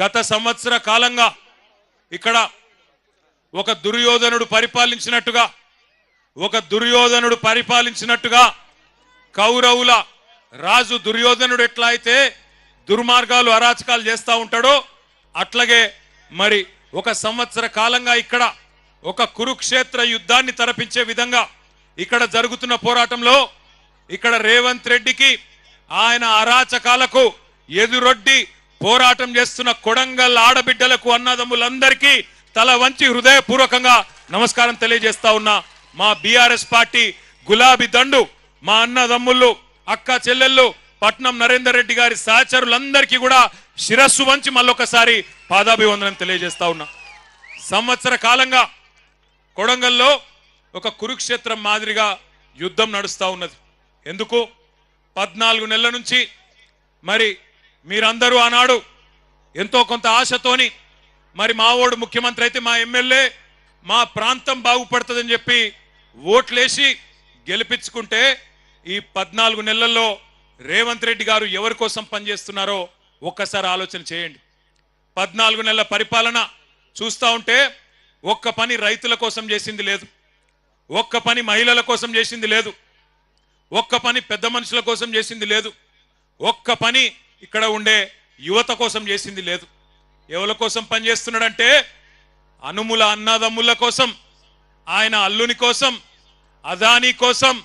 గత సంవత్సర కాలంగా ఇక్కడ ఒక దుర్యోధనుడు పరిపాలించినట్టుగా కౌరవుల రాజు దుర్యోధనుడు ఎట్లా అయితే దుర్మార్గాలు అరాచకాలు చేస్తూ ఉంటాడో అట్లాగే మరి ఒక సంవత్సర కాలంగా ఇక్కడ ఒక కురుక్షేత్ర యుద్ధాన్ని తలపించే విధంగా ఇక్కడ జరుగుతున్న పోరాటంలో ఇక్కడ రేవంత్ రెడ్డికి ఆయన అరాచకాలకు ఎదురొడ్డి పోరాటం చేస్తున్న కొడంగల్ ఆడబిడ్డలకు అన్నదమ్ములందరికీ తల వంచి హృదయపూర్వకంగా నమస్కారం తెలియజేస్తా ఉన్నా. మా బీఆర్ఎస్ పార్టీ గులాబీ దండు మా అన్నదమ్ముళ్ళు అక్క చెల్లెళ్ళు పట్నం నరేందర్ రెడ్డి గారి సహచరులందరికీ కూడా శిరస్సు వంచి మళ్ళొకసారి పాదాభివందనం తెలియజేస్తా ఉన్నా. సంవత్సర కాలంగా కొడంగల్లో ఒక కురుక్షేత్రం మాదిరిగా యుద్ధం నడుస్తూ ఉన్నది. ఎందుకు 14 నెలల నుంచి మరి మీరందరూ ఆనాడు ఎంతో కొంత ఆశతోని మరి మా ఓడు ముఖ్యమంత్రి అయితే మా ఎమ్మెల్యే మా ప్రాంతం బాగుపడుతుందని చెప్పి ఓట్లేసి గెలిపించుకుంటే ఈ 14 నెలల్లో రేవంత్ రెడ్డి గారు ఎవరి కోసం పనిచేస్తున్నారో ఒక్కసారి ఆలోచన చేయండి. 14 నెలల పరిపాలన చూస్తూ ఉంటే ఒక్క పని రైతుల కోసం చేసింది లేదు, ఒక్క పని మహిళల కోసం చేసింది లేదు, ఒక్క పని పెద్ద మనుషుల కోసం చేసింది లేదు, ఒక్క పని ఇక్కడ ఉండే యువత కోసం చేసింది లేదు. ఎవరి కోసం పనిచేస్తున్నాడంటే అనుముల అన్నదమ్ముల కోసం, ఆయన అల్లుని కోసం, అదానీ కోసం,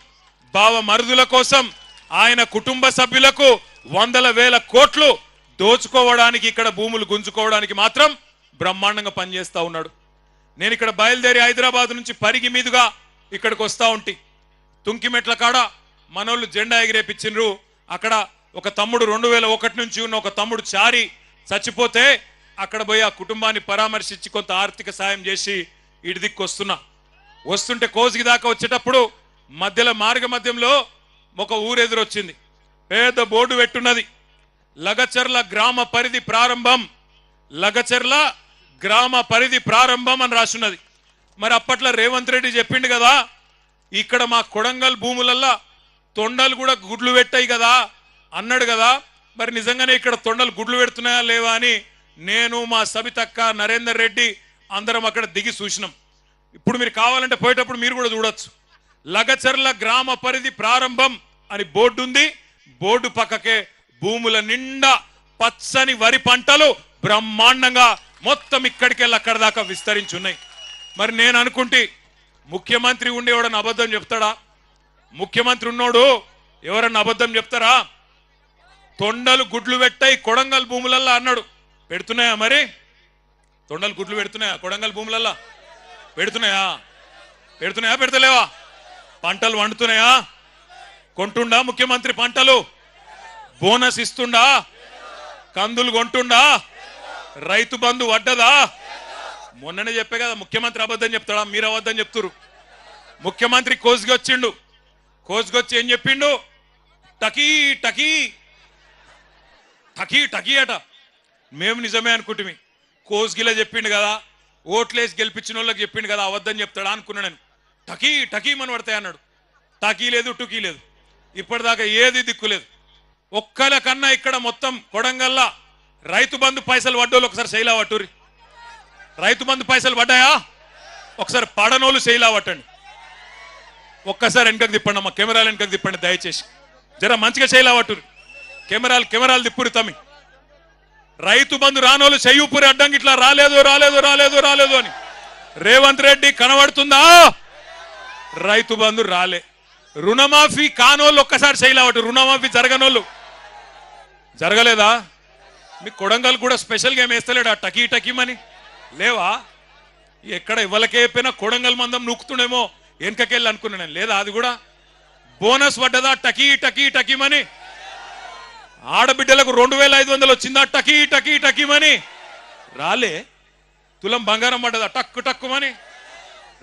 బావ మరుదుల కోసం, ఆయన కుటుంబ సభ్యులకు 100,000 కోట్లు దోచుకోవడానికి ఇక్కడ భూములు గుంజుకోవడానికి మాత్రం బ్రహ్మాండంగా పనిచేస్తా ఉన్నాడు. నేను ఇక్కడ బయలుదేరి హైదరాబాద్ నుంచి పరిగి మీదుగా ఇక్కడికి వస్తా ఉంటే తుంకిమెట్ల కాడ మనోళ్ళు జెండా ఎగిరేపించిండ్రు. అక్కడ ఒక తమ్ముడు 2001 నుంచి ఉన్న ఒక తమ్ముడు చారి చచ్చిపోతే అక్కడ పోయి ఆ కుటుంబాన్ని పరామర్శించి కొంత ఆర్థిక సాయం చేసి ఇటు దిక్కు వస్తుంటే కోసిగి దాకా వచ్చేటప్పుడు మార్గ మధ్యంలో ఒక ఊరెదురొచ్చింది. పెద్ద బోర్డు పెట్టున్నది, లగచర్ల గ్రామ పరిధి ప్రారంభం, లగచర్ల గ్రామ పరిధి ప్రారంభం అని రాసున్నది. మరి అప్పట్లో రేవంత్ రెడ్డి చెప్పిండు కదా, ఇక్కడ మా కొడంగల్ భూములల్లా తొండలు కూడా గుడ్లు పెట్టాయి కదా అన్నాడు కదా. మరి నిజంగానే ఇక్కడ తొండలు గుడ్లు పెడుతున్నాయా లేవా అని నేను మా సబితక్క నరేందర్ రెడ్డి అందరం అక్కడ దిగి చూసినాం. ఇప్పుడు మీరు కావాలంటే పోయేటప్పుడు మీరు కూడా చూడొచ్చు. లగచర్ల గ్రామ పరిధి ప్రారంభం అని బోర్డు ఉంది. బోర్డు పక్కకే భూముల నిండా పచ్చని వరి పంటలు బ్రహ్మాండంగా మొత్తం ఇక్కడికెళ్ళి అక్కడ దాకా విస్తరించున్నాయి. మరి నేను అనుకుంటే ముఖ్యమంత్రి ఉండేవాడని అబద్ధం చెప్తాడా? ముఖ్యమంత్రి ఉన్నోడు ఎవరన్నా అబద్ధం చెప్తారా? తొండలు గుడ్లు పెట్టాయి కొడంగల్ భూములల్లా అన్నాడు. పెడుతున్నాయా? మరి తొండలు గుడ్లు పెడుతున్నాయా కొడంగల్ భూములల్లా? పెడుతున్నాయా? పెడతలేవా? పంటలు వండుతున్నాయా? కొంటుండా ముఖ్యమంత్రి పంటలు? బోనస్ ఇస్తుండా? కందులు కొంటుండా? రైతు బంధు వడ్డదా? మొన్ననే చెప్పే కదా ముఖ్యమంత్రి అబద్ధం చెప్తాడా? మీరు అబద్ధం చెప్తురు. ముఖ్యమంత్రి కోసుకొచ్చిండు. కోసుకొచ్చి ఏం చెప్పిండు? టకీ టకీ టకీ టకీ అట. మేము నిజమే అనుకుంటుమి. కోసుగిలా చెప్పిండు కదా, ఓట్లేసి గెలిపించిన వాళ్ళకి చెప్పిండు కదా, అబద్ధం చెప్తాడా అనుకున్నా నేను. టకీ టకీ మన పడతాయి అన్నాడు. టకీ లేదు, టుకీ లేదు, ఇప్పటిదాకా ఏది దిక్కులేదు. ఒక్కల కన్నా ఇక్కడ మొత్తం కొడంగల్లా రైతు బంధు పైసలు పడ్డోళ్ళు ఒకసారి శైలా పట్టుర్రి. రైతు బంధు పైసలు పడ్డాయా? ఒకసారి పడనోళ్ళు శైలా పట్టండి. ఒక్కసారి వెనకకు తిప్పండి అమ్మా, కెమెరాలు వెనకకు తిప్పండి దయచేసి. జర మంచిగా శైలా పట్టుర్రి. కెమెరాలు తిప్పురు తమ్మి. రైతు బంధు రానోళ్ళు చెయ్యూపురి అడ్డంకి ఇట్లా రాలేదు రాలేదు రాలేదు రాలేదు అని. రేవంత్ రెడ్డి కనబడుతుందా? రైతు బంధు రాలే. రుణమాఫీ కానోళ్ళు ఒక్కసారి శైలా పట్టు. రుణమాఫీ జరగనోళ్ళు జరగలేదా? మీ కొడంగల్ కూడా స్పెషల్గా ఏం వేస్తలేడా టకీ టకీమని? లేవా? ఎక్కడ ఇవ్వలకేపోయినా కొడంగల్ మందం నూకుతుండేమో వెనకకెళ్ళి అనుకున్నాను నేను. లేదా అది కూడా బోనస్ పడ్డదా టకీ టకీ టకీమని? ఆడబిడ్డలకు 2,500 వచ్చిందా టకీ టకీ టకీమని? రాలే. తులం బంగారం పడ్డదా టక్కు టక్కుమని?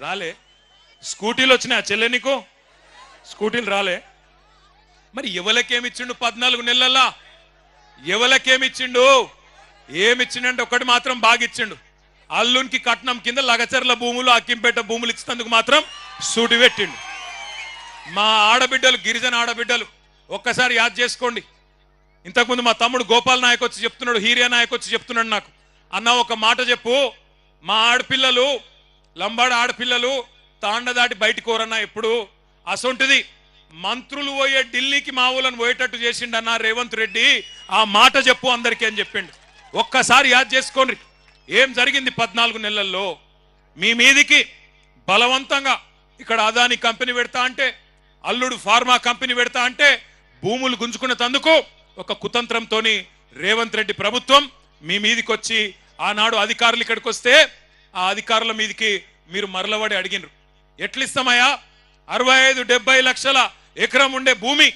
రాలే. స్కూటీలు వచ్చినాయా చెల్లె నీకు? స్కూటీలు రాలే. మరి ఎవలకేమిచ్చిండు 14 నెలల్లో? ఎవలకేమిచ్చిండు? ఏమిచ్చిండంటే ఒకటి మాత్రం బాగా ఇచ్చిండు. అల్లునికి కట్నం కింద లగచర్ల భూములు, అక్కింపేట భూములు ఇచ్చినందుకు మాత్రం సూటి పెట్టిండు. మా ఆడబిడ్డలు, గిరిజన ఆడబిడ్డలు ఒక్కసారి యాద్ చేసుకోండి. ఇంతకుముందు మా తమ్ముడు గోపాల్ నాయక్ వచ్చి చెప్తున్నాడు, హీరియా నాయక్ వచ్చి చెప్తున్నాడు నాకు, అన్న ఒక మాట చెప్పు, మా ఆడపిల్లలు లంబాడ ఆడపిల్లలు తాండ దాటి బయటికి కోరన్నా ఎప్పుడు, అసొంటిది మంత్రులు పోయే ఢిల్లీకి మా ఊళ్ళని పోయేటట్టు చేసిండన్నా రేవంత్ రెడ్డి, ఆ మాట చెప్పు అందరికీ అని చెప్పిండు. ఒక్కసారి యాద్ చేసుకోండి ఏం జరిగింది 14 నెలల్లో. మీ మీదికి బలవంతంగా ఇక్కడ అదాని కంపెనీ పెడతా అంటే, అల్లుడు ఫార్మా కంపెనీ పెడతా అంటే భూములు గుంజుకునే తందుకు ఒక కుతంత్రంతో రేవంత్ రెడ్డి ప్రభుత్వం మీ మీదికి వచ్చి ఆనాడు అధికారులు ఇక్కడికి వస్తే ఆ అధికారుల మీదికి మీరు మరలబడి అడిగినరు, ఎట్లిస్తామయ్యా 65-70 లక్షల ఎకరం ఉండే భూమి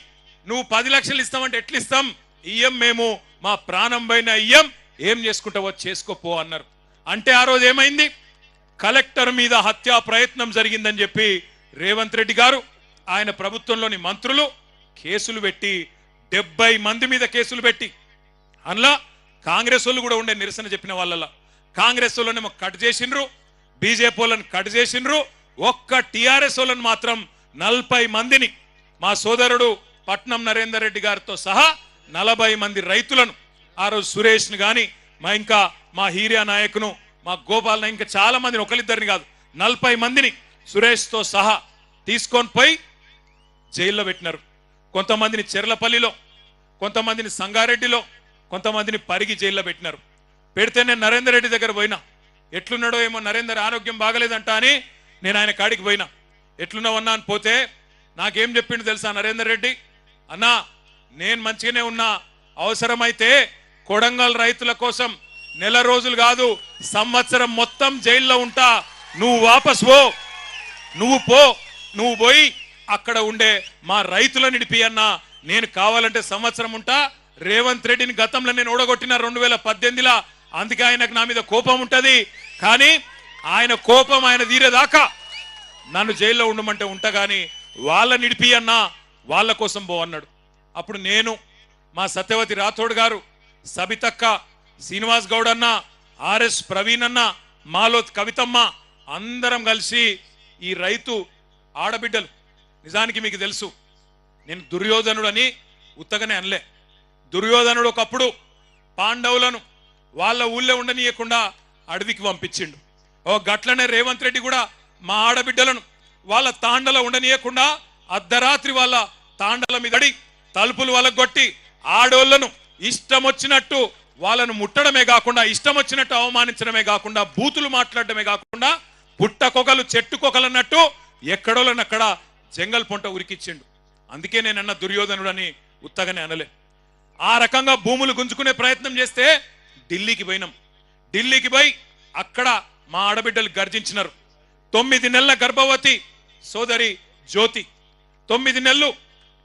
నువ్వు 10 లక్షలు ఇస్తామంటే ఎట్లిస్తాం, ఇయ్యం మేము, మా ప్రాణం పైన ఇయ్యం, ఏం చేసుకుంటావో చేసుకోపో అన్నారు. అంటే ఆ రోజు ఏమైంది, కలెక్టర్ మీద హత్యా ప్రయత్నం జరిగిందని చెప్పి రేవంత్ రెడ్డి గారు ఆయన ప్రభుత్వంలోని మంత్రులు కేసులు పెట్టి 70 మంది మీద కేసులు పెట్టి, అందులో కాంగ్రెస్ వాళ్ళు కూడా ఉండే నిరసన చెప్పిన వాళ్ళ కాంగ్రెస్ వాళ్ళనేమో కట్ చేసిండ్రు, బీజేపీ వాళ్ళని కట్ చేసిండ్రు, ఒక్క టిఆర్ఎస్ వాళ్ళని మాత్రం 40 మందిని మా సోదరుడు పట్నం నరేందర్ రెడ్డి గారితో సహా 40 మంది రైతులను ఆ రోజు సురేష్ని కానీ ఇంకా మా హీరియా నాయకును మా గోపాల్ ఇంకా చాలా మందిని, ఒకరిద్దరిని కాదు 40 మందిని సురేష్తో సహా తీసుకొని పోయి జైల్లో పెట్టినారు. కొంతమందిని చెర్లపల్లిలో, కొంతమందిని సంగారెడ్డిలో, కొంతమందిని పరిగి జైల్లో పెట్టినారు. పెడితే నేను నరేందర్ రెడ్డి దగ్గర పోయినా, ఎట్లున్నాడో ఏమో నరేందర్ ఆరోగ్యం బాగలేదంట అని నేను ఆయన కాడికి పోయినా, ఎట్లున్నావన్నా అని పోతే నాకేం చెప్పిండు తెలుసా నరేందర్ రెడ్డి, అన్నా నేను మంచిగానే ఉన్నా, అవసరమైతే కొడంగల్ రైతుల కోసం నెల రోజులు కాదు సంవత్సరం మొత్తం జైల్లో ఉంటా, నువ్వు వాపస్ పో, నువ్వు పోయి అక్కడ ఉండే మా రైతులను నిడిపి అన్నా, నేను కావాలంటే సంవత్సరం ఉంటా. రేవంత్ రెడ్డిని గతంలో నేను ఓడగొట్టిన 2018లో, అందుకే ఆయనకు నా మీద కోపం ఉంటది, కానీ ఆయన కోపం ఆయన తీరేదాకా నన్ను జైల్లో ఉండమంటే ఉంటా, కానీ వాళ్ళ నిడిపి అన్నా, వాళ్ళ కోసం పో అన్నాడు. అప్పుడు నేను, మా సత్యవతి రాథోడ్ గారు, సబితక్క, శ్రీనివాస్ గౌడ్ అన్న, ఆర్ఎస్ ప్రవీణ్ అన్న, మాలోత్ కవితమ్మ అందరం కలిసి ఈ రైతు ఆడబిడ్డలు, నిజానికి మీకు తెలుసు నేను దుర్యోధనుడు అని ఉత్తగానే అనలే. దుర్యోధనుడు ఒకప్పుడు పాండవులను వాళ్ళ ఊళ్ళో ఉండనీయకుండా అడవికి పంపించిండు. ఓ గట్లనే రేవంత్ రెడ్డి కూడా మా ఆడబిడ్డలను వాళ్ళ తాండలో ఉండనీయకుండా అర్ధరాత్రి వాళ్ళ తాండల మీద తలుపులు వలగొట్టి ఆడోళ్లను ఇష్టం వచ్చినట్టు వాళ్ళను ముట్టడమే కాకుండా, ఇష్టం వచ్చినట్టు అవమానించడమే కాకుండా, బూతులు మాట్లాడడమే కాకుండా, పుట్టకొకలు చెట్టుకొకలన్నట్టు ఎక్కడోళ్ళనక్కడ జంగల్ పొంట ఉరికిచ్చిండు. అందుకే నేనన్న దుర్యోధనుడు అని ఉత్తగానే అనలే. ఆ రకంగా భూములు గుంజుకునే ప్రయత్నం చేస్తే ఢిల్లీకి పోయినాం. ఢిల్లీకి పోయి అక్కడ మా ఆడబిడ్డలు గర్జించినారు. 9 నెలల గర్భవతి సోదరి జ్యోతి, 9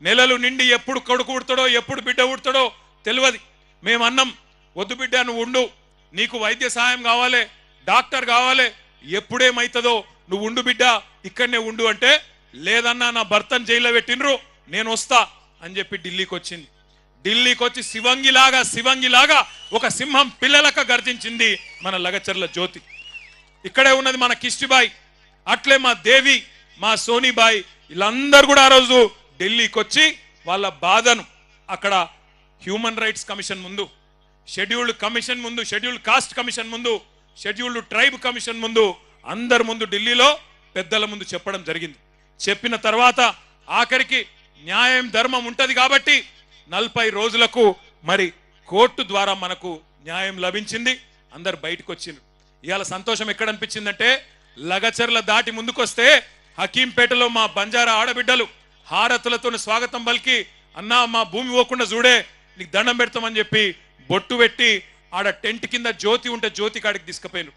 నెలలు నిండి ఎప్పుడు కొడుకు ఉడతాడో ఎప్పుడు బిడ్డ ఉడతాడో తెలియదు. మేమన్నాం, వద్దు బిడ్డ నువ్వు ఉండు, నీకు వైద్య సహాయం కావాలి, డాక్టర్ కావాలి, ఎప్పుడేమైతుందో నువ్వు ఉండు బిడ్డ, ఇక్కడనే ఉండు అంటే, లేదన్నా నా భర్తను జైల్లో పెట్టినరు, నేను వస్తా అని చెప్పి ఢిల్లీకి వచ్చింది. ఢిల్లీకి వచ్చి శివంగిలాగా ఒక సింహం పిల్లలక గర్జించింది మన లగచర్ల జ్యోతి. ఇక్కడే ఉన్నది మన కిష్టిబాయి, అట్లే మా దేవి, మా సోనీబాయి, వీళ్ళందరూ కూడా ఆ రోజు ఢిల్లీకి వచ్చి వాళ్ళ బాధను అక్కడ హ్యూమన్ రైట్స్ కమిషన్ ముందు, షెడ్యూల్డ్ కమిషన్ ముందు, షెడ్యూల్డ్ కాస్ట్ కమిషన్ ముందు, షెడ్యూల్డ్ ట్రైబ్ కమిషన్ ముందు, అందరి ముందు ఢిల్లీలో పెద్దల ముందు చెప్పడం జరిగింది. చెప్పిన తర్వాత ఆఖరికి న్యాయం ధర్మం ఉంటది కాబట్టి 40 రోజులకు మరి కోర్టు ద్వారా మనకు న్యాయం లభించింది. అందరు బయటకు వచ్చిండ్రు. ఇవాళ సంతోషం ఎక్కడ అనిపించిందంటే, లగచర్ల దాటి ముందుకొస్తే హకీంపేటలో మా బంజారా ఆడబిడ్డలు హారతులతో స్వాగతం పలికి, అన్నా మా భూమి పోకుండా చూడే, నీకు దండం పెడతామని చెప్పి బొట్టు పెట్టి ఆడ టెంట్ కింద జ్యోతి ఉంటే జ్యోతి కాడికి తీసుకుపోయిను.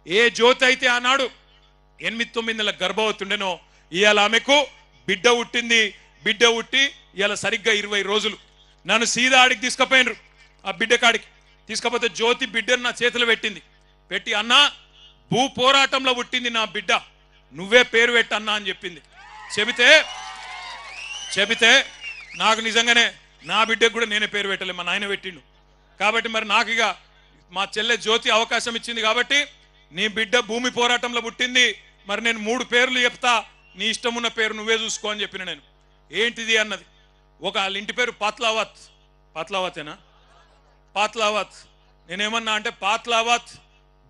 ఏ జ్యోతి అయితే ఆనాడు 8-9 నెలల గర్భవతి ఉండేనో, ఇవాళ ఆమెకు బిడ్డ పుట్టింది. బిడ్డ పుట్టి ఇవాళ సరిగ్గా 20 రోజులు. నన్ను సీదా ఆడికి తీసుకుపోయినరు. ఆ బిడ్డ కాడికి తీసుకపోతే జ్యోతి బిడ్డను నా చేతిలో పెట్టి అన్నా, భూ పోరాటంలో పుట్టింది నా బిడ్డ, నువ్వే పేరు పెట్టన్నా అని చెప్పింది. చెబితే నాకు నిజంగానే నా బిడ్డకు కూడా నేనే పేరు పెట్టలే, మా నాయన పెట్టిండు. కాబట్టి మరి నాకు ఇక మా చెల్లె జ్యోతి అవకాశం ఇచ్చింది కాబట్టి, నీ బిడ్డ భూమి పోరాటంలో పుట్టింది, మరి నేను 3 పేర్లు చెప్తా, నీ ఇష్టం ఉన్న పేరు నువ్వే చూసుకో అని చెప్పిన. నేను ఏంటిది అన్నది, ఒక వాళ్ళ ఇంటి పేరు పాత్లావత్, పాత్లావతేనా? పాత్లావత్. నేనేమన్నా అంటే పాత్లావత్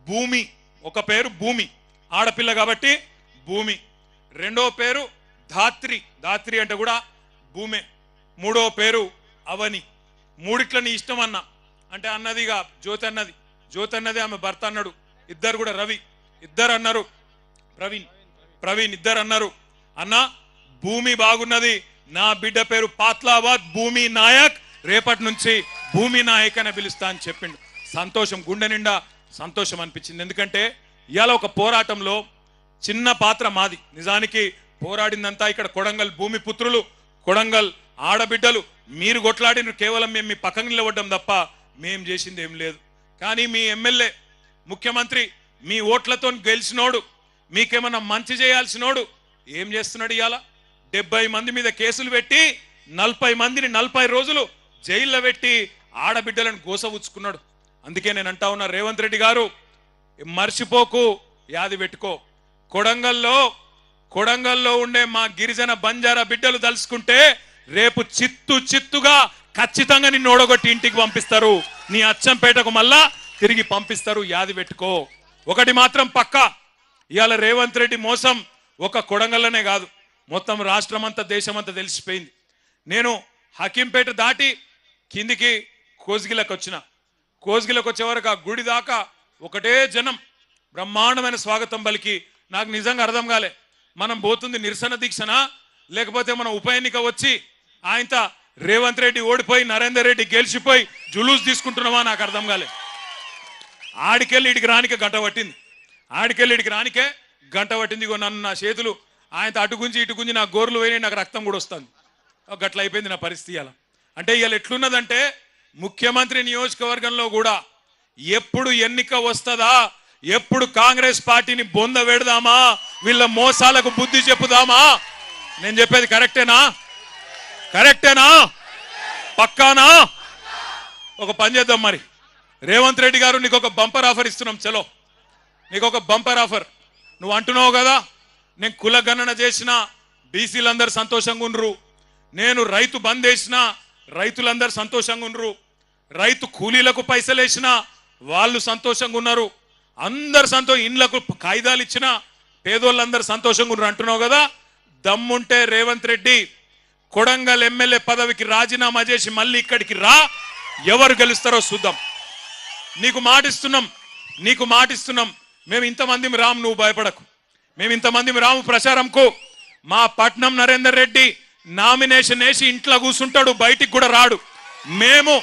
భూమి, ఒక పేరు భూమి, ఆడపిల్ల కాబట్టి భూమి. రెండో పేరు ధాత్రి, ధాత్రి అంటే కూడా భూమే. మూడో పేరు అవని. మూడిట్ల నీ ఇష్టం అన్న అంటే అన్నదిగా జ్యోతి అన్నది, జ్యోతి అన్నది ఆమె భర్త అన్నాడు. ఇద్దరు కూడా రవి, ఇద్దరు అన్నారు. ప్రవీణ్ ఇద్దరు అన్నారు, అన్న భూమి బాగున్నది, నా బిడ్డ పేరు పాత్లావత్ భూమి నాయక్, రేపటి నుంచి భూమి నాయక్ అని పిలుస్తా అని చెప్పిండు. సంతోషం, గుండె నిండా సంతోషం అనిపించింది. ఎందుకంటే ఇవాళ ఒక పోరాటంలో చిన్న పాత్ర మాది. నిజానికి పోరాడిందంతా ఇక్కడ కొడంగల్ భూమి పుత్రులు, కొడంగల్ ఆడబిడ్డలు. మీరు కొట్లాడిన కేవలం మేము మీ పక్కన నిలబడ్డం తప్ప మేం చేసింది ఏం లేదు. కానీ మీ ఎమ్మెల్యే ముఖ్యమంత్రి మీ ఓట్లతో గెలిచినోడు, మీకేమన్నా మంచి చేయాల్సినోడు ఏం చేస్తున్నాడు? ఇవాళ 70 మంది మీద కేసులు పెట్టి 40 మందిని 40 రోజులు జైల్లో పెట్టి ఆడబిడ్డలను గోసవుచ్చుకున్నాడు. అందుకే నేను అంటా ఉన్నా, రేవంత్ రెడ్డి గారు మర్చిపోకు, యాది పెట్టుకో. కొడంగల్లో ఉండే మా గిరిజన బంజారా బిడ్డలు తలుసుకుంటే రేపు చిత్తుగా ఖచ్చితంగా నిన్ను ఓడగొట్టి ఇంటికి పంపిస్తారు, నీ అచ్చంపేటకు మళ్ళా తిరిగి పంపిస్తారు, యాది పెట్టుకో. ఒకటి మాత్రం పక్కా, ఇవాళ రేవంత్ రెడ్డి మోసం ఒక కొడంగల్లోనే కాదు, మొత్తం రాష్ట్రమంతా దేశమంతా తెలిసిపోయింది. నేను హకీంపేట దాటి కిందికి కోస్గిలకు వచ్చిన, కోస్గిలకు వచ్చే వరకు ఆ గుడి దాకా ఒకటే జనం, బ్రహ్మాండమైన స్వాగతం పలికి. నాకు నిజంగా అర్థం కాలే, మనం పోతుంది నిరసన దీక్షనా లేకపోతే మనం ఉప ఎన్నిక వచ్చి ఆయనత రేవంత్ రెడ్డి ఓడిపోయి నరేందర్ రెడ్డి గెలిచిపోయి జులూస్ తీసుకుంటున్నావా? నాకు అర్థం కాలే. ఆడికెళ్ళి ఇడికి రానికే గంట పట్టింది, ఆడికెళ్ళి ఇడికి రానికే గంట పట్టింది. ఇగో నన్ను నా చేతులు ఆయన అటు గుంజి ఇటు గుంజి నా గోర్లు పోయినాయి, నాకు రక్తం కూడా వస్తుంది. గట్ల అయిపోయింది నా పరిస్థితి. అలా అంటే ఇవాళ ఎట్లున్నదంటే ముఖ్యమంత్రి నియోజకవర్గంలో కూడా ఎప్పుడు ఎన్నిక వస్తుందా, ఎప్పుడు కాంగ్రెస్ పార్టీని బొంద పెడదామా, వీళ్ళ మోసాలకు బుద్ధి చెప్పుదామా? నేను చెప్పేది కరెక్టేనా? పక్కానా? ఒక పని చేద్దాం మరి, రేవంత్ రెడ్డి గారు నీకు ఒక బంపర్ ఆఫర్ ఇస్తున్నాం. చలో, నీకు ఒక బంపర్ ఆఫర్. నువ్వు అంటున్నావు కదా నేను కుల గణన చేసిన బీసీలందరూ సంతోషంగా ఉండరు, నేను రైతు బంద్ వేసిన రైతులందరూ సంతోషంగా ఉండరు, రైతు కూలీలకు పైసలు వేసిన వాళ్ళు సంతోషంగా ఉన్నారు, అందరు ఇండ్లకు కాయిదాలు ఇచ్చిన పేదోళ్ళందరూ సంతోషంగా ఉన్నారు అంటున్నావు కదా. దమ్ముంటే రేవంత్ రెడ్డి కొడంగల్ ఎమ్మెల్యే పదవికి రాజీనామా చేసి మళ్ళీ ఇక్కడికి రా, ఎవరు గెలుస్తారో చూద్దాం. నీకు మాటిస్తున్నాం. మేము ఇంతమంది రాము, నువ్వు భయపడకు. మేము ఇంతమంది రాము ప్రచారంకు. మా పట్నం నరేందర్ రెడ్డి నామినేషన్ వేసి ఇంట్లో కూర్చుంటాడు, బయటికి కూడా రాడు. మేము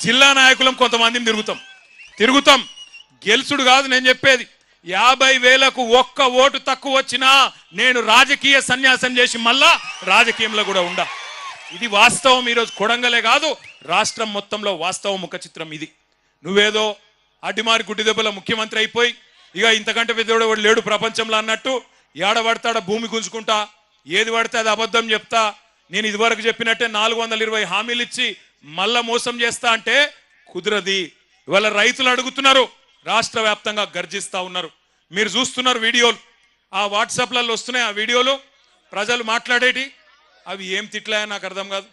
జిల్లా నాయకులం కొంతమందిని తిరుగుతాం. గెలుచుడు కాదు నేను చెప్పేది. 50,000కు ఒక్క ఓటు తక్కువ వచ్చినా నేను రాజకీయ సన్యాసం చేసి మళ్ళా రాజకీయంలో కూడా ఉండా. ఇది వాస్తవం. ఈరోజు కొడంగలే కాదు రాష్ట్రం మొత్తంలో వాస్తవం ముఖ చిత్రం ఇది. నువ్వేదో అడ్డిమారి గుడ్డి దెబ్బల ముఖ్యమంత్రి అయిపోయి ఇక ఇంతకంటే పెద్దోడు లేడు ప్రపంచంలో అన్నట్టు ఏడబడతాడా భూమి గుంజుకుంటా, ఏది పడితే అది అబద్ధం చెప్తా, నేను ఇదివరకు చెప్పినట్టే 420 హామీలు ఇచ్చి మళ్ళా మోసం చేస్తా అంటే కుదరది. ఇవాళ రైతులు అడుగుతున్నారు, రాష్ట్ర వ్యాప్తంగా గర్జిస్తా ఉన్నారు. మీరు చూస్తున్నారు వీడియోలు, ఆ వాట్సాప్లలో వస్తున్నాయి ఆ వీడియోలు, ప్రజలు మాట్లాడేటి. అవి ఏం తిట్లా నాకు అర్థం కాదు.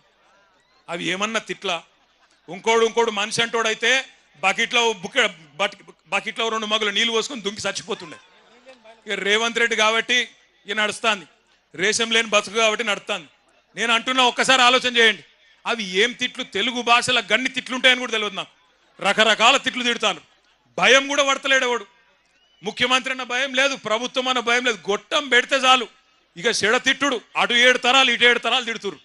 అవి ఏమన్నా తిట్లా? ఇంకోడు మనిషి అంటోడైతే బకెట్లో 2 మగులు నీళ్ళు పోసుకొని దుంకి చచ్చిపోతుండే. ఇక రేవంత్ రెడ్డి కాబట్టి ఇక నడుస్తుంది, రేషం లేని బతుకు కాబట్టి నడుస్తుంది. నేను అంటున్నా, ఒక్కసారి ఆలోచన చేయండి. అవి ఏం తిట్లు? తెలుగు భాషలో గన్ని తిట్లుంటాయని కూడా తెలియదు నాకు. రకరకాల తిట్లు తిడతాను. భయం కూడా పడతలేడేవాడు. ముఖ్యమంత్రి అన్న భయం లేదు, ప్రభుత్వం అన్న భయం లేదు. గొట్టం పెడితే చాలు ఇక చెడ తిట్టుడు. అటు 7 తరాలు ఇటు 7 తరాలు తిడుతురు.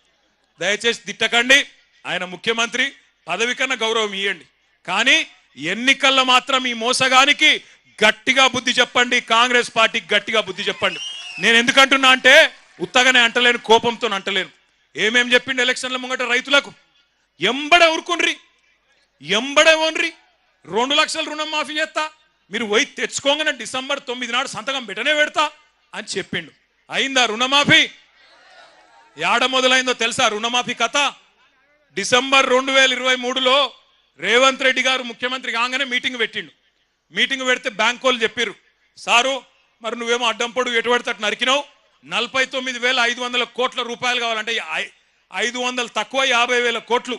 దయచేసి తిట్టకండి. ఆయన ముఖ్యమంత్రి, పదవి కన్నా గౌరవం ఇవ్వండి. కానీ ఎన్నికల్లో మాత్రం ఈ మోసగానికి గట్టిగా బుద్ధి చెప్పండి. కాంగ్రెస్ పార్టీకి గట్టిగా బుద్ధి చెప్పండి. నేను ఎందుకంటున్నా అంటే ఉత్తగానే అంటలేను, కోపంతో అంటలేను. ఏమేం చెప్పిండు ఎలక్షన్ల ముంగట రైతులకు? ఎంబడే ఊరుకుండ్రి, ఎంబడే ఓన్రి. 2 లక్షల రుణం మాఫీ చేస్తా, మీరు పోయి తెచ్చుకోగానే డిసెంబర్ 9 నాడు సంతకం పెట్టనే పెడతా అని చెప్పిండు. అయిందా రుణమాఫీ? ఏడ మొదలైందో తెలుసా రుణమాఫీ కథ? డిసెంబర్ 2023లో రేవంత్ రెడ్డి గారు ముఖ్యమంత్రి కాగానే మీటింగ్ పెట్టిండు. మీటింగ్ పెడితే బ్యాంకు వాళ్ళు చెప్పారు, సారు మరి నువ్వేమో అడ్డం పొడుగు ఎటు పడితే అటు నరికినావు, 49,500 కోట్ల రూపాయలు కావాలంటే 500 తక్కువ 50,000 కోట్లు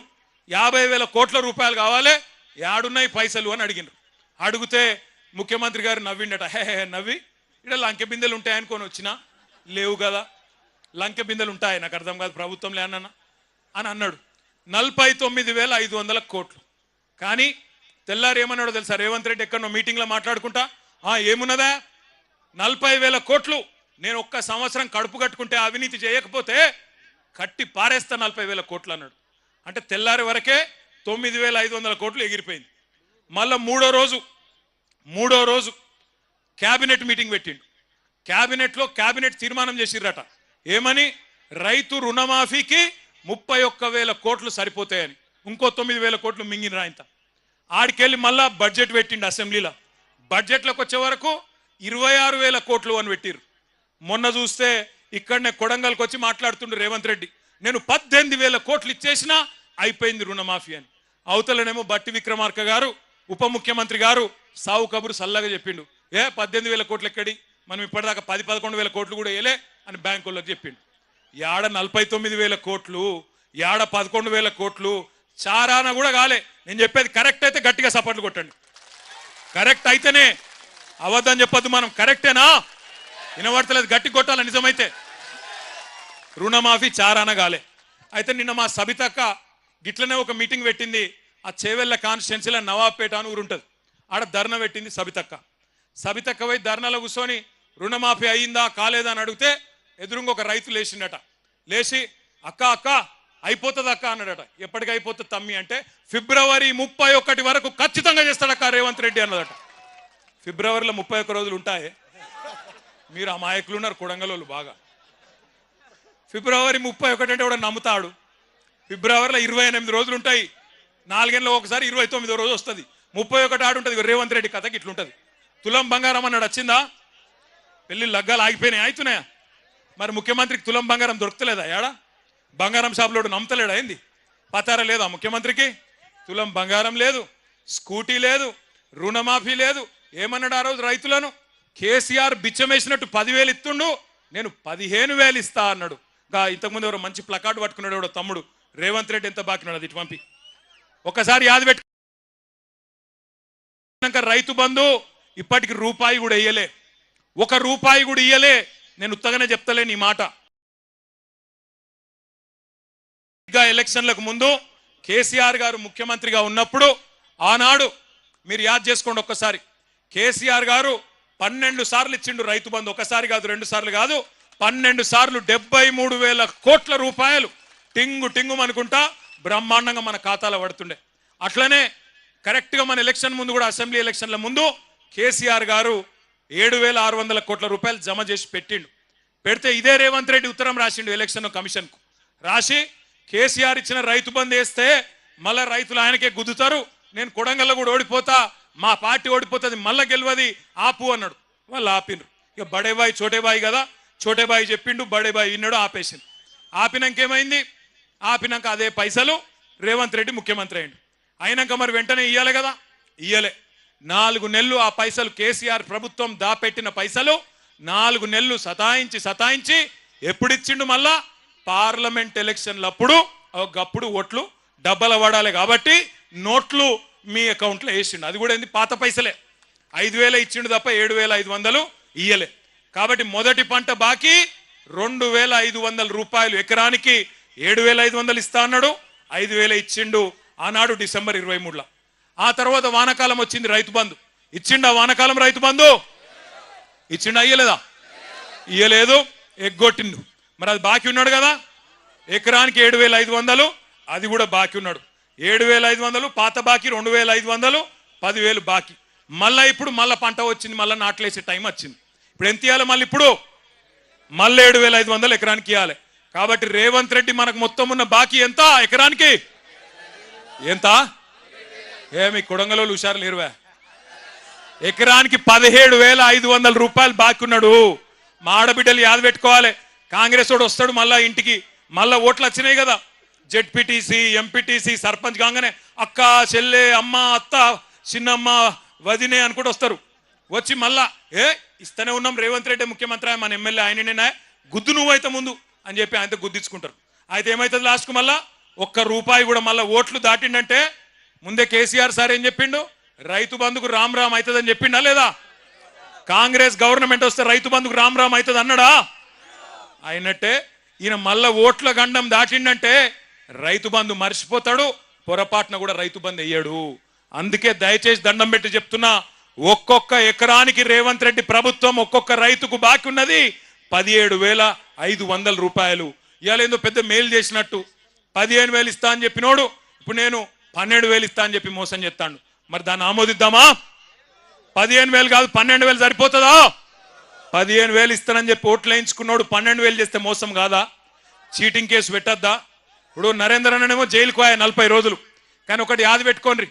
50,000 కోట్ల రూపాయలు కావాలి, యాడున్నాయి పైసలు అని అడిగినారు. అడిగితే ముఖ్యమంత్రి గారు నవ్విండట. హే నవ్వి, ఇక్కడ లంకె బిందెలు ఉంటాయనుకొని వచ్చినా, లేవు కదా, లంకె బిందెలు ఉంటాయి, నాకు అర్థం కాదు ప్రభుత్వం లేనన్నా అని అన్నాడు. 49,500 కోట్లు. కానీ తెల్లారు ఏమన్నాడో తెలుసా రేవంత్ రెడ్డి? ఎక్కడో మీటింగ్లో మాట్లాడుకుంటా, ఏమున్నదా 40,000 కోట్లు నేను ఒక్క సంవత్సరం కడుపు కట్టుకుంటే అవినీతి చేయకపోతే కట్టి పారేస్తా 40,000 కోట్లు అన్నాడు. అంటే తెల్లారి వరకే 9,500 కోట్లు ఎగిరిపోయింది. మళ్ళా మూడో రోజు క్యాబినెట్ మీటింగ్ పెట్టిండు. క్యాబినెట్ తీర్మానం చేసిర్రట. ఏమని? రైతు రుణమాఫీకి 31,000 కోట్లు సరిపోతాయని. ఇంకో 9,000 కోట్లు మింగిన రాయంత. ఆడికెళ్ళి మళ్ళా బడ్జెట్ పెట్టిండు అసెంబ్లీలో. బడ్జెట్లోకి వచ్చే వరకు 26,000 కోట్లు అని పెట్టిర్రు. మొన్న చూస్తే ఇక్కడనే కొడంగల్కి వచ్చి మాట్లాడుతుండ్రు రేవంత్ రెడ్డి, నేను 18,000 కోట్లు ఇచ్చేసినా అయిపోయింది రుణమాఫీ అని. అవతలనేమో బట్టి విక్రమార్క గారు ఉప ముఖ్యమంత్రి గారు సావు కబురు సల్లగా చెప్పిండు. 18,000 కోట్లు ఎక్కడి, మనం ఇప్పటిదాకా 10-11,000 కోట్లు కూడా వేయలే అని బ్యాంకుల్లోకి చెప్పిండు. యాడ 49,000 కోట్లు, యాడ 11,000 కోట్లు, చారాన కూడా కాలే. నేను చెప్పేది కరెక్ట్ అయితే గట్టిగా సపోర్ట్లు కొట్టండి. కరెక్ట్ అయితేనే, అవద్దని చెప్పొద్దు. మనం కరెక్టేనా? వినబడతలేదు, గట్టి కొట్టాల. నిజమైతే రుణమాఫీ చారాన కాలే. అయితే నిన్న మా సబితక్క గిట్లనే ఒక మీటింగ్ పెట్టింది. ఆ చేవెళ్ళ కాన్స్టిట్యున్సీలో నవాబ్పేట అని ఊరు ఉంటుంది, ఆడ ధర్నా పెట్టింది సబితక్క పోయి ధర్నాలో కూర్చొని రుణమాఫీ అయ్యిందా కాలేదా అని అడిగితే ఎదురుగా ఒక రైతు లేచిండట. లేచి అక్క అయిపోతుంది అక్క అన్నాడట. ఎప్పటికి అయిపోతుంది తమ్మి అంటే, ఫిబ్రవరి 31 వరకు ఖచ్చితంగా చేస్తాడక్క రేవంత్ రెడ్డి అన్నదట. ఫిబ్రవరిలో 31 రోజులు ఉంటాయి. మీరు అమాయకులు ఉన్నారు కొడంగలోళ్ళు బాగా. ఫిబ్రవరి 31 అంటే కూడా నమ్ముతాడు. ఫిబ్రవరిలో 28 రోజులు ఉంటాయి. 4 ఏళ్ళలో ఒకసారి 29వ రోజు వస్తుంది. 31 ఆడుంటుంది. రేవంత్ రెడ్డి కథకి ఇట్లుంటుంది. తులం బంగారం అన్నాడు, వచ్చిందా? పెళ్లి లగ్గాలు ఆగిపోయినాయి, అవుతున్నాయా? మరి ముఖ్యమంత్రికి తులం బంగారం దొరుకుతలేదా? ఏడా బంగారం షాపులోడు నమ్ముతలేడా? ఏంది పతార లేదా ముఖ్యమంత్రికి? తులం బంగారం లేదు, స్కూటీ లేదు, రుణమాఫీ లేదు. ఏమన్నాడు ఆ రోజు రైతులను? కేసీఆర్ బిచ్చమేసినట్టు 10,000 ఇస్తుండు, నేను 15,000 ఇస్తా అన్నాడు. ఇంతకుముందు ఎవరో మంచి ప్లకార్డు పట్టుకున్నాడు ఎవడో తమ్ముడు, రేవంత్ రెడ్డి ఎంత బాకినాడు, అది ఇటు పంపి ఒకసారి యాద పెట్టు. రైతు బంధు ఇప్పటికి రూపాయి కూడా ఇయ్యలే, 1 రూపాయి కూడా ఇయ్యలే. నేను ఉత్తగానే చెప్తలేను ఈ మాట. ఎలక్షన్లకు ముందు కేసీఆర్ గారు ముఖ్యమంత్రిగా ఉన్నప్పుడు, ఆనాడు మీరు యాద్ చేసుకోండి ఒక్కసారి, కేసీఆర్ గారు 12 సార్లు ఇచ్చిండు రైతు బంధు. ఒకసారి కాదు, 2 సార్లు కాదు, 12 సార్లు 73,000 కోట్ల రూపాయలు టింగు టింగు అనుకుంటా బ్రహ్మాండంగా మన ఖాతాలో పడుతుండే. అట్లనే కరెక్ట్గా మన ఎలక్షన్ ముందు కూడా, అసెంబ్లీ ఎలక్షన్ల ముందు కేసీఆర్ గారు 7,600 కోట్ల రూపాయలు జమ చేసి పెట్టిండు. పెడితే ఇదే రేవంత్ రెడ్డి ఉత్తరం రాసిండు ఎలక్షన్ కమిషన్కు. రాసి కేసీఆర్ ఇచ్చిన రైతు బంధు వేస్తే మళ్ళా రైతులు ఆయనకే గుద్దుతారు, నేను కొడంగల్లో కూడా ఓడిపోతా, మా పార్టీ ఓడిపోతుంది, మళ్ళా గెలవది, ఆపు అన్నాడు. వాళ్ళు ఆపినరు. ఇక బడేబాయి చోటేబాయి కదా, చోటేబాయి చెప్పిండు, బడేబాయి విన్నాడు, ఆపేసిండు. ఆపినాక ఏమైంది? ఆపినాక అదే పైసలు రేవంత్ రెడ్డి ముఖ్యమంత్రి అయిండు. అయినాక మరి వెంటనే ఇయ్యాలి కదా, ఇయ్యలే. 4 నెలలు ఆ పైసలు, కేసీఆర్ ప్రభుత్వం దాపెట్టిన పైసలు 4 నెలలు సతాయించి ఎప్పుడు ఇచ్చిండు? మళ్ళా పార్లమెంట్ ఎలక్షన్లప్పుడు. ఒకప్పుడు ఓట్లు డబ్బల పడాలి కాబట్టి నోట్లు మీ అకౌంట్లో వేసిండు. అది కూడా ఏంది? పాత పైసలే. 5,000 ఇచ్చిండు తప్ప 7,500 ఇయ్యలే. కాబట్టి మొదటి పంట బాకీ 2,500 రూపాయలు, ఎకరానికి 7,500 ఇస్తా అన్నాడు, 5,000 ఇచ్చిండు ఆనాడు డిసెంబర్ 23లో. ఆ తర్వాత వానాకాలం వచ్చింది, రైతు బంధు ఇచ్చిండు. ఆ వానాకాలం రైతు బంధు ఇచ్చిండు, అయ్యలేదా? ఇయ్యలేదు, ఎగ్గొట్టిండు. మరి అది బాకీ ఉన్నాడు కదా, ఎకరానికి 7,500, అది కూడా బాకీ ఉన్నాడు. 7,500 పాత బాకీ, 2,500, 10,000 బాకీ. మళ్ళీ ఇప్పుడు మళ్ళీ పంట వచ్చింది, మళ్ళీ నాట్లేసే టైం వచ్చింది. ఇప్పుడు ఎంత ఇవ్వాలి? మళ్ళీ ఇప్పుడు మళ్ళీ 7,500 ఎకరానికి ఇవ్వాలి. కాబట్టి రేవంత్ రెడ్డి మనకు మొత్తం ఉన్న బాకీ ఎంత ఎకరానికి? ఎంత? మీ కొడంగలో హుషారు లేరువా? ఎకరానికి 17,500 రూపాయలు బాకీ ఉన్నాడు. మా ఆడబిడ్డలు యాద పెట్టుకోవాలి. కాంగ్రెస్ వాడు వస్తాడు మళ్ళా ఇంటికి, మళ్ళా ఓట్లు వచ్చినాయి కదా, జెడ్పీటీసీ, ఎంపీటీసీ, సర్పంచ్ కాగానే అక్క, చెల్లె, అమ్మ, అత్త, చిన్నమ్మ, వదినే అనుకుంటూ వస్తారు. వచ్చి మళ్ళా ఇస్తూనే ఉన్నాం, రేవంత్ రెడ్డి ముఖ్యమంత్రి, మన ఎమ్మెల్యే ఆయననే, గుద్దు నువ్వైతే ముందు అని చెప్పి ఆయనతో గుద్దించుకుంటారు. అయితే ఏమవుతుంది? లాస్ట్కు మళ్ళా ఒక్క రూపాయి కూడా మళ్ళీ ఓట్లు దాటిండంటే ముందే కేసీఆర్ సార్ ఏం చెప్పిండు, రైతు బంధుకు రామ్ రామ్ అవుతుందని చెప్పిండా లేదా? కాంగ్రెస్ గవర్నమెంట్ వస్తే రైతు బంధుకు రామ్ రామ్ అవుతుంది అన్నాడా? అయినట్టే ఈయన మళ్ళా ఓట్ల గండం దాటిండంటే రైతు బంధు మర్చిపోతాడు, పొరపాటున కూడా రైతు బంధు వేయడు. అందుకే దయచేసి దండం పెట్టి చెప్తున్నా, ఒక్కొక్క ఎకరానికి రేవంత్ రెడ్డి ప్రభుత్వం ఒక్కొక్క రైతుకు బాకీ ఉన్నది 17,500 రూపాయలు. ఇవాళ ఏందో పెద్ద మేలు చేసినట్టు 15,000 ఇస్తా అని చెప్పినోడు ఇప్పుడు నేను 12,000 ఇస్తా అని చెప్పి మోసం చేస్తాడు. మరి దాన్ని ఆమోదిద్దామా? 15,000 కాదు 12,000 సరిపోతుందా? 15,000 ఇస్తానని చెప్పి ఓట్లు వేయించుకున్నాడు 12,000 చేస్తే మోసం కాదా? చీటింగ్ కేసు పెట్టద్దా? ఇప్పుడు నరేంద్ర అన్ననేమో జైలుకు పోయా 40 రోజులు. కానీ ఒకటి యాది పెట్టుకోండి,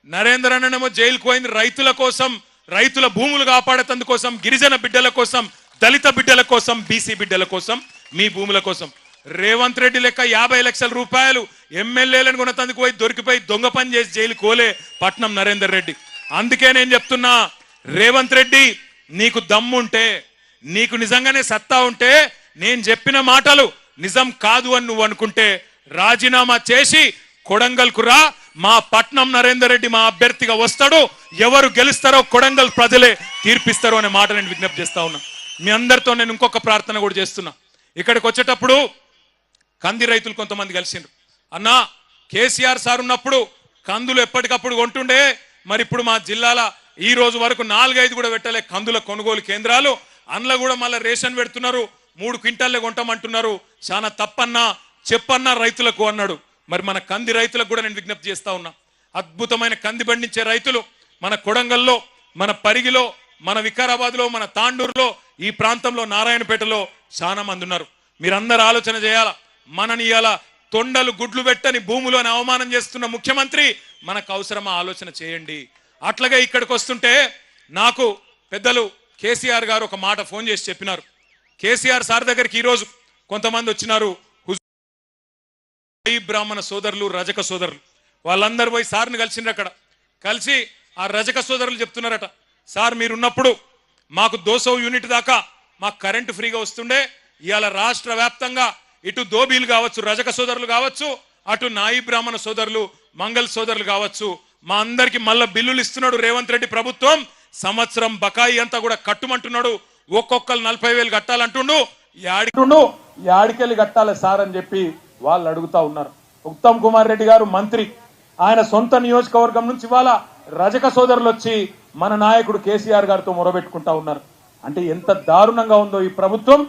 నరేంద్ర అన్ననేమో జైలుకు పోయింది రైతుల కోసం, రైతుల భూములు కాపాడేందుకోసం, గిరిజన బిడ్డల కోసం, దళిత బిడ్డల కోసం, బీసీ బిడ్డల కోసం, మీ భూముల కోసం. రేవంత్ రెడ్డి లెక్క 50 లక్షల రూపాయలు ఎమ్మెల్యేలను కొనతందుకు పోయి దొరికిపోయి దొంగ పని చేసి జైలు కోలే పట్నం నరేందర్ రెడ్డి. అందుకే నేను చెప్తున్నా, రేవంత్ రెడ్డి నీకు దమ్ముంటే, నీకు నిజంగానే సత్తా ఉంటే, నేను చెప్పిన మాటలు నిజం కాదు అని నువ్వు అనుకుంటే రాజీనామా చేసి కొడంగల్కు రా. మా పట్నం నరేందర్ రెడ్డి మా అభ్యర్థిగా వస్తాడు. ఎవరు గెలుస్తారో కొడంగల్ ప్రజలే తీర్పిస్తారో అనే మాట నేను విజ్ఞప్తి చేస్తా ఉన్నా. మీ అందరితో నేను ఇంకొక ప్రార్థన కూడా చేస్తున్నా. ఇక్కడికి వచ్చేటప్పుడు కంది రైతులు కొంతమంది కలిసిండ్రు. అన్నా, కేసీఆర్ సార్ ఉన్నప్పుడు కందులు ఎప్పటికప్పుడు కొంటుండే, మరి ఇప్పుడు మా జిల్లాల ఈ రోజు వరకు 4-5 కూడా పెట్టలే కందుల కొనుగోలు కేంద్రాలు. అందులో కూడా మళ్ళీ రేషన్ పెడుతున్నారు, 3 క్వింటాల్లే కొంటామంటున్నారు. చాలా తప్పన్నా చెప్పన్నా రైతులకు అన్నాడు. మరి మన కంది రైతులకు కూడా నేను విజ్ఞప్తి చేస్తా ఉన్నా. అద్భుతమైన కంది పండించే రైతులు మన కొడంగల్లో, మన పరిగిలో, మన వికారాబాద్లో, మన తాండూరులో, ఈ ప్రాంతంలో నారాయణపేటలో చాలా మంది ఉన్నారు. మీరందరూ ఆలోచన చేయాలా. మనని ఇలా తొండలు గుడ్లు పెట్టని భూములను అవమానం చేస్తున్న ముఖ్యమంత్రి మనకు అవసరమా? ఆలోచన చేయండి. అట్లాగే ఇక్కడికి వస్తుంటే నాకు పెద్దలు కేసీఆర్ గారు ఒక మాట ఫోన్ చేసి చెప్పినారు. కేసీఆర్ సార్ దగ్గరికి ఈరోజు కొంతమంది వచ్చినారు, బ్రాహ్మణ సోదరులు, రజక సోదరులు. వాళ్ళందరూ పోయి సార్ని కలిసిండ్రు. అక్కడ కలిసి ఆ రజక సోదరులు చెప్తున్నారట, సార్ మీరున్నప్పుడు మాకు 200 యూనిట్ దాకా మాకు కరెంటు ఫ్రీగా వస్తుండే. ఇవాళ రాష్ట్ర వ్యాప్తంగా ఇటు దోబీలు కావచ్చు, రజక సోదరులు కావచ్చు, అటు నాయి బ్రాహ్మణ సోదరులు, మంగళ సోదరులు కావచ్చు, మా అందరికి మళ్ళా బిల్లులు ఇస్తున్నాడు రేవంత్ రెడ్డి ప్రభుత్వం. సంవత్సరం బకాయి అంతా కూడా కట్టుమంటున్నాడు. ఒక్కొక్కరు 40,000 కట్టాలంటుండు. యాడికెళ్ళి కట్టాలి సార్ అని చెప్పి వాళ్ళు అడుగుతా ఉన్నారు. ఉత్తమ్ కుమార్ రెడ్డి గారు మంత్రి, ఆయన సొంత నియోజకవర్గం నుంచి ఇవాళ రజక సోదరులు వచ్చి మన నాయకుడు కేసీఆర్ గారితో మొరబెట్టుకుంటా ఉన్నారు. అంటే ఎంత దారుణంగా ఉందో ఈ ప్రభుత్వం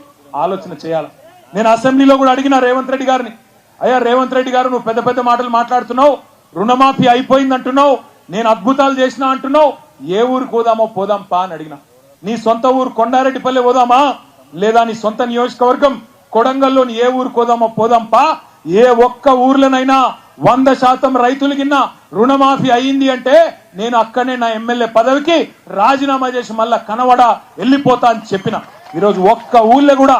ఆలోచన చేయాలి. నేను అసెంబ్లీలో కూడా అడిగిన రేవంత్ రెడ్డి గారిని, అయ్యా రేవంత్ రెడ్డి గారు, నువ్వు పెద్ద పెద్ద మాటలు మాట్లాడుతున్నావు, రుణమాఫీ అయిపోయింది అంటున్నావు, నేను అద్భుతాలు చేసినా అంటున్నావు, ఏ ఊరికి పోదామో పోదాం పా అని అడిగిన. నీ సొంత ఊరు కొండారెడ్డిపల్లె పోదామా, లేదా నీ సొంత నియోజకవర్గం కొడంగల్లోని ఏ ఊరికి పోదామో పోదాం పా. ఏ ఒక్క ఊర్లోనైనా 100% రైతులకిన్నా రుణమాఫీ అయ్యింది అంటే నేను అక్కడనే నా ఎమ్మెల్యే పదవికి రాజీనామా చేసి మళ్ళా కనవడ వెళ్ళిపోతా అని చెప్పిన. ఈరోజు ఒక్క ఊళ్ళో కూడా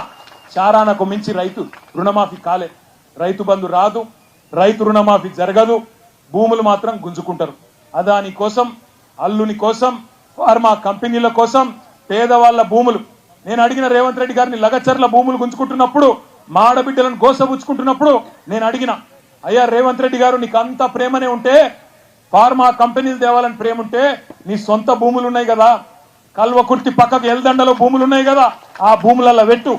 చారానకు మించి రైతు రుణమాఫీ కాలే. రైతు బంధు రాదు, రైతు రుణమాఫీ జరగదు, భూములు మాత్రం గుంజుకుంటారు. అదాని కోసం, అల్లుని కోసం, ఫార్మా కంపెనీల కోసం పేదవాళ్ల భూములు. నేను అడిగిన రేవంత్ రెడ్డి గారిని, లగచర్ల భూములు గుంజుకుంటున్నప్పుడు, మాడబిడ్డలను గోసబుచ్చుకుంటున్నప్పుడు నేను అడిగిన, అయ్యా రేవంత్ రెడ్డి గారు, నీకు అంత ప్రేమనే ఉంటే, ఫార్మా కంపెనీలు తేవాలని ప్రేమ ఉంటే, నీ సొంత భూములు ఉన్నాయి కదా, కల్వకుర్తి పక్కకు ఎల్దండలో భూములు ఉన్నాయి కదా, ఆ భూములలో పెట్టు.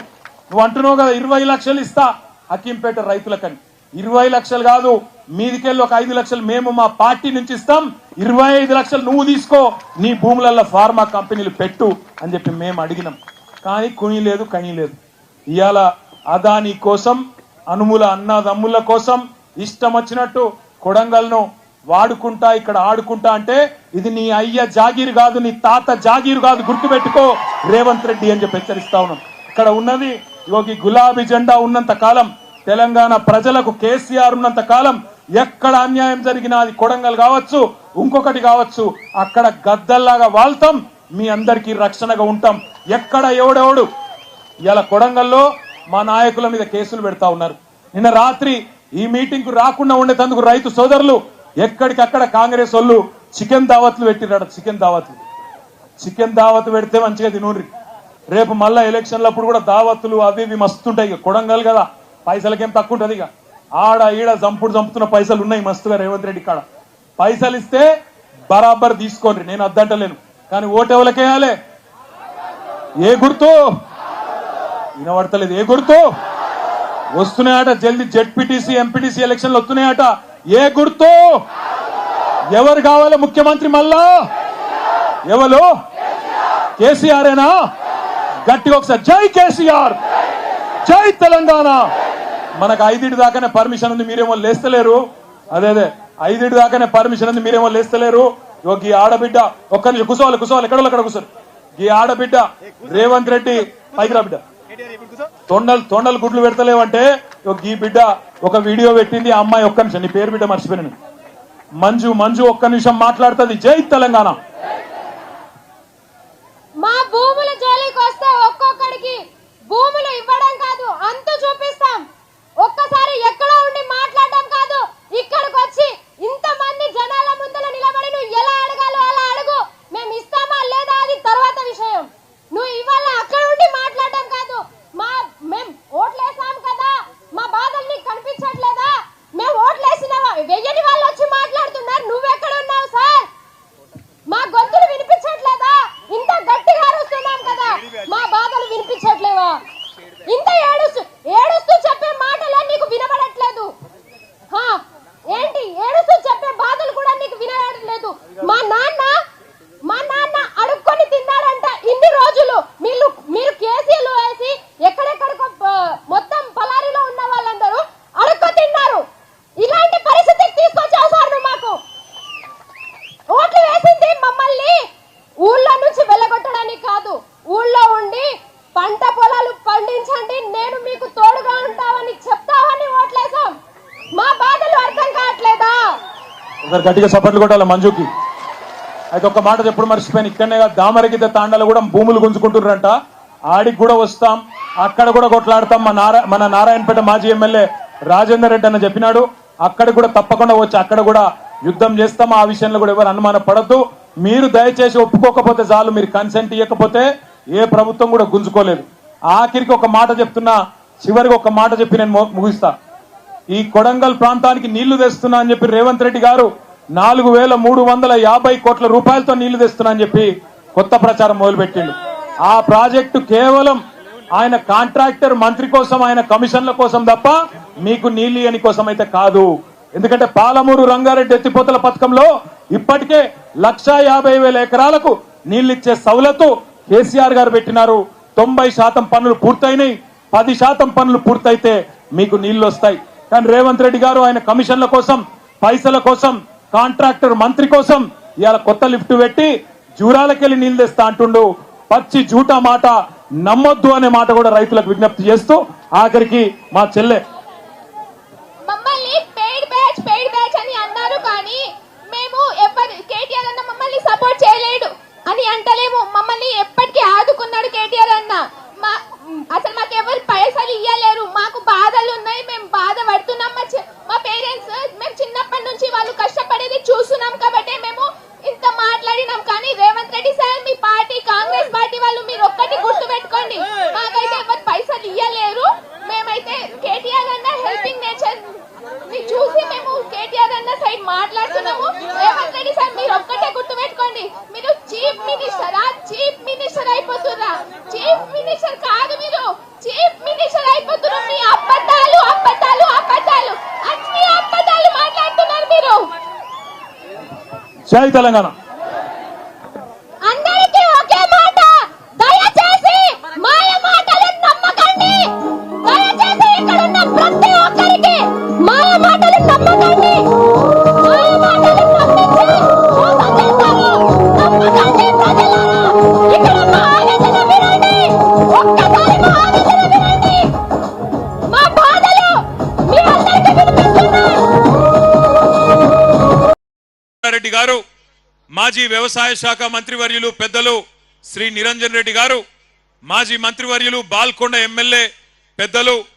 నువ్వు అంటున్నావు కదా 20 లక్షలు ఇస్తా హకీంపేట రైతులకని. 20 లక్షలు కాదు, మీదికెళ్ళి ఒక 5 లక్షలు మేము మా పార్టీ నుంచి ఇస్తాం, 25 లక్షలు నువ్వు తీసుకో, నీ భూములలో ఫార్మా కంపెనీలు పెట్టు అని చెప్పి మేము అడిగినాం. కానీ కుని లేదు, కని లేదు. ఇవాళ అదాని కోసం, అనుముల అన్నదమ్ముల కోసం ఇష్టం వచ్చినట్టు కొడంగల్ను వాడుకుంటా, ఇక్కడ ఆడుకుంటా అంటే ఇది నీ అయ్య జాగీరు కాదు, నీ తాత జాగీరు కాదు, గుర్తుపెట్టుకో రేవంత్ రెడ్డి అని చెప్పి హెచ్చరిస్తా ఉన్నాం. ఇక్కడ ఉన్నది యోగి గులాబీ జెండా ఉన్నంత కాలం, తెలంగాణ ప్రజలకు కేసీఆర్ ఉన్నంత కాలం ఎక్కడ అన్యాయం జరిగినా, అది కొడంగల్ కావచ్చు, ఇంకొకటి కావచ్చు, అక్కడ గద్దల్లాగా వాళ్తాం, మీ అందరికీ రక్షణగా ఉంటాం. ఎక్కడ ఎవడెవడు ఇలా కొడంగల్లో మా నాయకుల మీద కేసులు పెడతా ఉన్నారు. నిన్న రాత్రి ఈ మీటింగ్ కు రాకుండా ఉండేందుకు రైతు సోదరులు ఎక్కడికక్కడ కాంగ్రెస్ వాళ్ళు చికెన్ దావత్లు పెట్టిరాడు. చికెన్ దావత్ పెడితే మంచిగా తినూరి. రేపు మళ్ళా ఎలక్షన్లప్పుడు కూడా దావత్తులు అవి ఇవి మస్తుంటాయి. ఇక కొడంగల్ కదా, పైసలకేం తక్కువ ఉంటుంది. ఇక ఆడ ఈడ చంపుతున్న పైసలు ఉన్నాయి మస్తుగా రేవంత్ రెడ్డి కాడ. పైసలు ఇస్తే బరాబర్ తీసుకోండి, నేను అద్దంటలేను. కానీ ఓటు ఎవరికి వేయాలి? ఏ గుర్తు వినబడతలేదు? ఏ గుర్తు? వస్తున్నాయట జల్దీ జెడ్పీటీసీ ఎంపీటీసీ ఎలక్షన్లు వస్తున్నాయట. ఏ గుర్తు? ఎవరు కావాలి ముఖ్యమంత్రి? మళ్ళా ఎవరు? కేసీఆరేనా? గట్టిగా ఒకసారి జై కేసీఆర్, జై తెలంగాణ. మనకు 5 దాకానే పర్మిషన్ ఉంది, మీరేమో లేస్తలేరు. అదే 5 దాకానే పర్మిషన్ ఉంది, మీరేమో లేస్తలేరు. ఈ ఆడబిడ్డ ఒక్క నిమిషం కూర్చోవాలి ఎక్కడ కూర్చోరు. ఈ ఆడబిడ్డ రేవంత్ రెడ్డి పైకి రా బిడ్డ, తొండలు గుడ్లు పెడతలేవంటే ఈ బిడ్డ ఒక వీడియో పెట్టింది. ఆ అమ్మాయి ఒక్క నిమిషం, నీ పేరు బిడ్డ మర్చిపోయాను, మంజు ఒక్క నిమిషం మాట్లాడుతుంది. జై తెలంగాణ. మా భూముల జోలికి వస్తే ఒక్కొక్కడికి భూములు ఇవ్వడం కాదు, అంతు చూపిస్తాం. ఒక్కసారి ఎక్కడో ఉండి మాట్లాడడం కాదు, ఇక్కడికి వచ్చి ఇంతమంది జనాల ముందర నిలబడి నువ్వు ఎలా అడగాలో అలా అడుగు. మేము ఇస్తామా లేదా అది తర్వాత విషయం. నువ్వు ఇవాళ అక్కడ ఉండి మాట్లాడడం కాదు. మేము ఓట్లేసాం కదా, మా బాధలు నీకు కనిపించట్లేదా? మేము ఓట్లేసినావా? వెయ్యని వాళ్ళు వచ్చి మాట్లాడుతున్నారు, నువ్వెక్కడ ఉన్నావు సార్? మా గొంతులు వినిపించట్లేదా? ఇంత గట్టిగా అరుస్తున్నాం కదా, మా బాధలు వినిపించట్లేవా? ఇంత ఏడుస్తూ చెప్పే మాటలే నీకు వినబడట్లేదు. ఏంటి ఏడుస్తూ చెప్పే బాధలు కూడా నీకు వినబడట్లేదు? మా నాన్న అడుక్కొని తిన్నాడంట ఇన్ని రోజులు. మీరు కేసీలు వేసి ఎక్కడెక్కడికో మొత్తం పలారిలో ఉన్న వాళ్ళందరూ అడుక్కు తిన్నారు. ఇలాంటి పరిస్థితికి తీసుకొచ్చావు సార్ నువ్వు. మాకు ఓట్లు వేసింది మమ్మల్ని ఊళ్ళో నుంచి వెళ్ళగొట్టడానికి కాదు, ఊళ్ళో ఉండి పంట పొలాలు పండించండి, నేను మీకు తోడుగా ఉంటావని చెప్తావని ఓట్లేసాం. మా బాధలు అర్థం కావట్లేదా? ఒకసారి గట్టిగా సపోర్ట్లు కొట్టాలి మంజుకి. అయితే ఒక మాట ఎప్పుడు మర్చిపోయాను, ఇక్కడనే దామరగిద్ద తాండాలు కూడా భూములు గుంజుకుంటున్నారంట. ఆడికి కూడా వస్తాం, అక్కడ కూడా కొట్లాడతాం. మన నారాయణపేట మాజీ ఎమ్మెల్యే రాజేందర్ రెడ్డి అన్న చెప్పినాడు, అక్కడ కూడా తప్పకుండా వచ్చి అక్కడ కూడా యుద్ధం చేస్తాం. ఆ విషయంలో కూడా ఎవరు అనుమానం పడద్దు. మీరు దయచేసి ఒప్పుకోకపోతే చాలు, మీరు కన్సెంట్ ఇవ్వకపోతే ఏ ప్రభుత్వం కూడా గుంజుకోలేదు. ఆఖరికి ఒక మాట చెప్తున్నా, చివరికి ఒక మాట చెప్పి నేను ముగిస్తా. ఈ కొడంగల్ ప్రాంతానికి నీళ్లు తెస్తున్నా అని చెప్పి రేవంత్ రెడ్డి గారు 4350 కోట్ల రూపాయలతో నీళ్లు తెస్తున్నా అని చెప్పి కొత్త ప్రచారం మొదలుపెట్టిండు. ఆ ప్రాజెక్టు కేవలం ఆయన కాంట్రాక్టర్ మంత్రి కోసం, ఆయన కమిషన్ల కోసం తప్ప మీకు నీళ్లు ఇయ్యని కోసం అయితే కాదు. ఎందుకంటే పాలమూరు రంగారెడ్డి ఎత్తిపోతల పథకంలో ఇప్పటికే 150,000 ఎకరాలకు నీళ్లిచ్చే సౌలతు కేసీఆర్ గారు పెట్టినారు. 90% పనులు పూర్తయినాయి. 10% పనులు పూర్తయితే మీకు నీళ్లు వస్తాయి. కానీ రేవంత్ రెడ్డి గారు ఆయన కమిషన్ల కోసం, పైసల కోసం, కాంట్రాక్టర్ మంత్రి కోసం ఇవాళ కొత్త లిఫ్ట్ పెట్టి జూరాలకెళ్ళి నీళ్లు తెస్తా అంటుండు. పచ్చి జూటా మాట నమ్మొద్దు అనే మాట కూడా రైతులకు విజ్ఞప్తి చేస్తూ ఆఖరికి మా చెల్లె మమ్మల్ని పెయిడ్ బ్యాచ్ అని అన్నారు. కానీ మేము కేటీఆర్ అన్న మమ్మల్ని సపోర్ట్ చేయలేడు అని అంటలేము. మమ్మల్ని ఎప్పటికీ ఆదుకున్నాడు కేటీఆర్ అన్న. అసలు మాకు ఎవరు పైసలు ఇయ్యలేరు, మాకు బాధలు ఉన్నాయి, మేము బాధపడుతున్నాం. మా పేరెంట్స్ మేము చిన్నప్పటి నుంచి వాళ్ళు కష్టపడేది చూస్తున్నాం కాబట్టి మేము ఇంత మాట్లాడినాం. కానీ రేవంత్ రెడ్డి సార్, మీ పార్టీ కాంగ్రెస్ పార్టీ వాళ్ళు మీరు ఒక్కటి గుర్తు పెట్టుకోండి, మాకైతే ఎవరు పైసలు ఇయ్యలేరు. మేమైతే కేటీఆర్ అన్న హెల్పింగ్ నేచర్ చూసి మేము కేటీఆర్ అన్న సైడ్ మాట్లాడుతున్నాము. రేవంత్ రెడ్డి సార్ మీరు ఒక్కటే గుర్తు పెట్టుకోండి, మీరు చీఫ్ మినిస్టర్ అయిపోతున్నా. చీఫ్ మినిస్టర్ కాదు, మీరు చీఫ్ మినిస్టర్ అయిపోతున్నారు. మీ అబద్ధాలు అన్ని అబద్ధాలు మాట్లాడుతున్నారు మీరు. జై తెలంగాణ. అందరికీ ఒకే మాట, దయచేసి మాయ మాటలు నమ్మకండి. దయచేసి ఇక్కడ ఉన్న ప్రతి ఒక్కరికి మాయ మాటలు నమ్మకండి. మాయ మాటలు నమ్మించి మోసం చేస్తారు. నమ్మకండి ప్రజలారా. ఇక్కడ మా ఆవేదన వినండి, ఒక్కసారి మా ఆవేదన వినండి. మా బాధలు మీ అందరికీ వినిపిస్తున్నాయి. రెడ్డి గారు, మాజీ వ్యవసాయ శాఖ మంత్రివర్యులు పెద్దలు శ్రీ నిరంజన్ రెడ్డి గారు, మాజీ మంత్రివర్యులు బాల్కొండ ఎమ్మెల్యే పెద్దలు